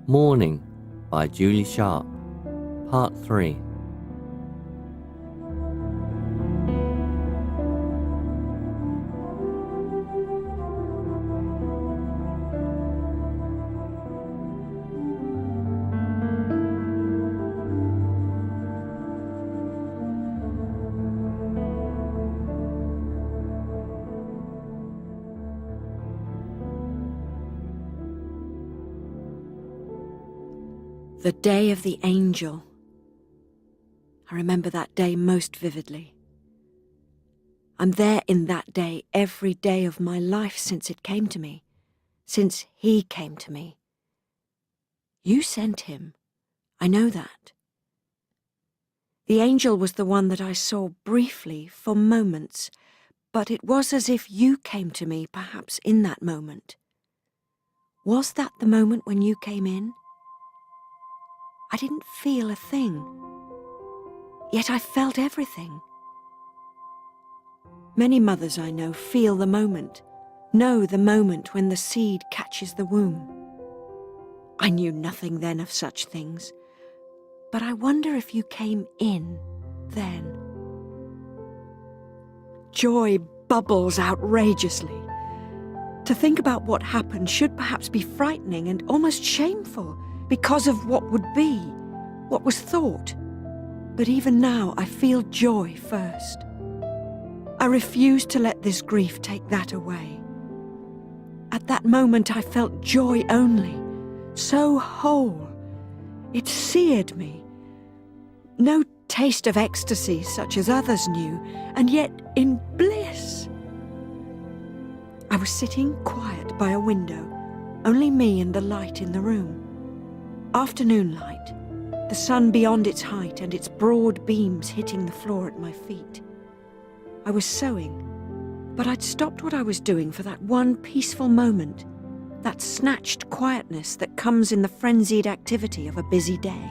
Morning by Julie Sharp, Part 3. The day of the angel. I remember that day most vividly. I'm there in that day every day of my life since it came to me, since he came to me. You sent him. I know that. The angel was the one that I saw briefly for moments, but it was as if you came to me perhaps in that moment. Was that the moment when you came in? I didn't feel a thing, yet I felt everything. Many mothers I know feel the moment, know the moment when the seed catches the womb. I knew nothing then of such things, but I wonder if you came in then. Joy bubbles outrageously. To think about what happened should perhaps be frightening and almost shameful, because of what would be, what was thought. But even now I feel joy first. I refuse to let this grief take that away. At that moment I felt joy only, so whole. It seared me. No taste of ecstasy such as others knew, and yet in bliss. I was sitting quiet by a window, only me and the light in the room. Afternoon light, the sun beyond its height and its broad beams hitting the floor at my feet. I was sewing, but I'd stopped what I was doing for that one peaceful moment, that snatched quietness that comes in the frenzied activity of a busy day.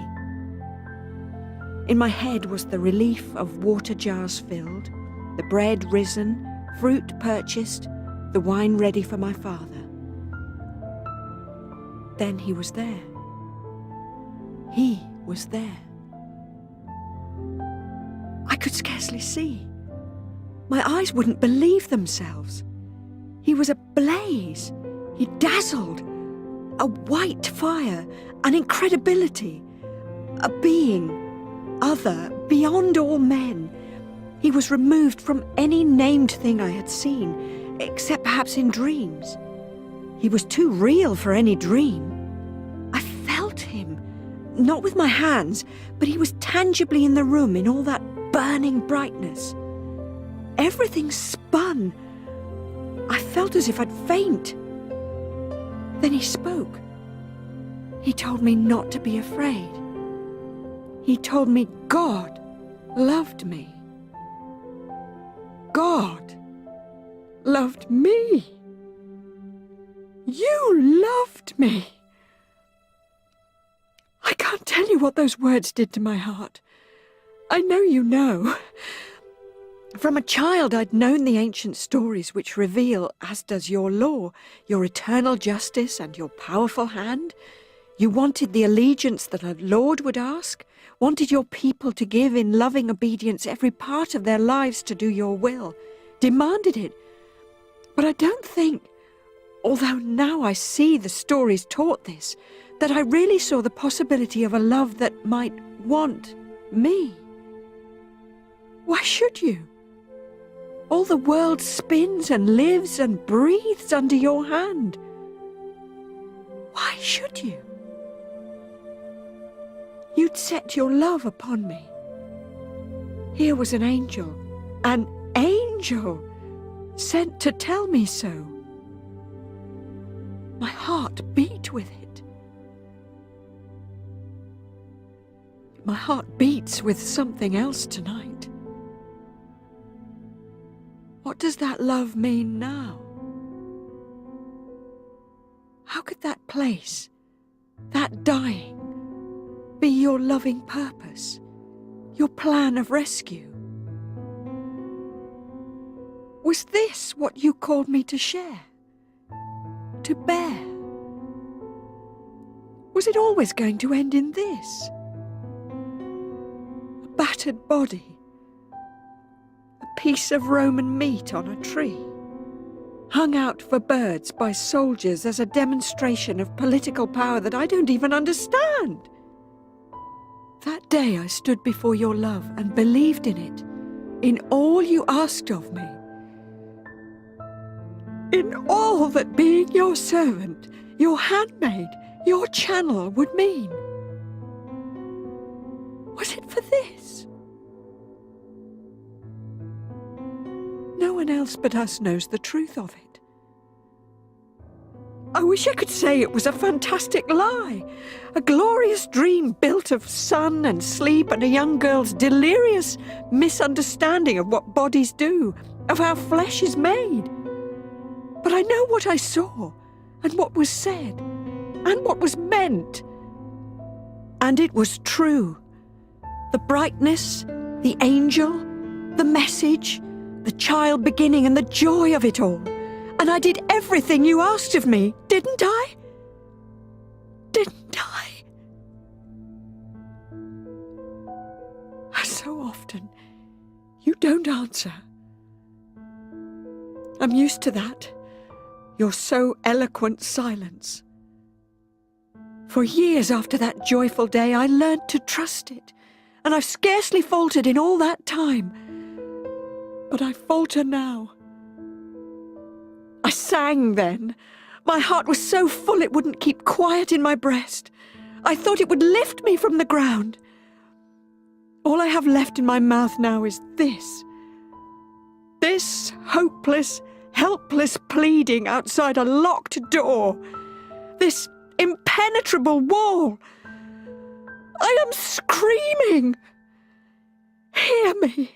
In my head was the relief of water jars filled, the bread risen, fruit purchased, the wine ready for my father. Then he was there. He was there. I could scarcely see. My eyes wouldn't believe themselves. He was ablaze. He dazzled. A white fire, an incredibility, a being, other, beyond all men. He was removed from any named thing I had seen, except perhaps in dreams. He was too real for any dream. I felt him. Not with my hands, but he was tangibly in the room in all that burning brightness. Everything spun. I felt as if I'd faint. Then he spoke. He told me not to be afraid. He told me God loved me. God loved me. You loved me. I can't tell you what those words did to my heart. I know you know. From a child I'd known the ancient stories which reveal, as does your law, your eternal justice and your powerful hand. You wanted the allegiance that a lord would ask, wanted your people to give in loving obedience every part of their lives to do your will, demanded it. But I don't think, although now I see the stories taught this, that I really saw the possibility of a love that might want me. Why should you? All the world spins and lives and breathes under your hand. Why should you? You'd set your love upon me. Here was an angel, sent to tell me so. My heart beat with it. My heart beats with something else tonight. What does that love mean now? How could that place, that dying, be your loving purpose, your plan of rescue? Was this what you called me to share, to bear? Was it always going to end in this? A battered body? A piece of Roman meat on a tree? Hung out for birds by soldiers as a demonstration of political power that I don't even understand. That day I stood before your love and believed in it, in all you asked of me. In all that being your servant, your handmaid, your channel would mean. Was it for this? No one else but us knows the truth of it. I wish I could say it was a fantastic lie, a glorious dream built of sun and sleep and a young girl's delirious misunderstanding of what bodies do, of how flesh is made. But I know what I saw, and what was said, and what was meant. And it was true. The brightness, the angel, the message, the child beginning and the joy of it all. And I did everything you asked of me, didn't I? Didn't I? So often, you don't answer. I'm used to that, your so eloquent silence. For years after that joyful day, I learned to trust it, and I've scarcely faltered in all that time. But I falter now. I sang then. My heart was so full it wouldn't keep quiet in my breast. I thought it would lift me from the ground. All I have left in my mouth now is this. This hopeless, helpless pleading outside a locked door. This impenetrable wall. I am screaming. Hear me.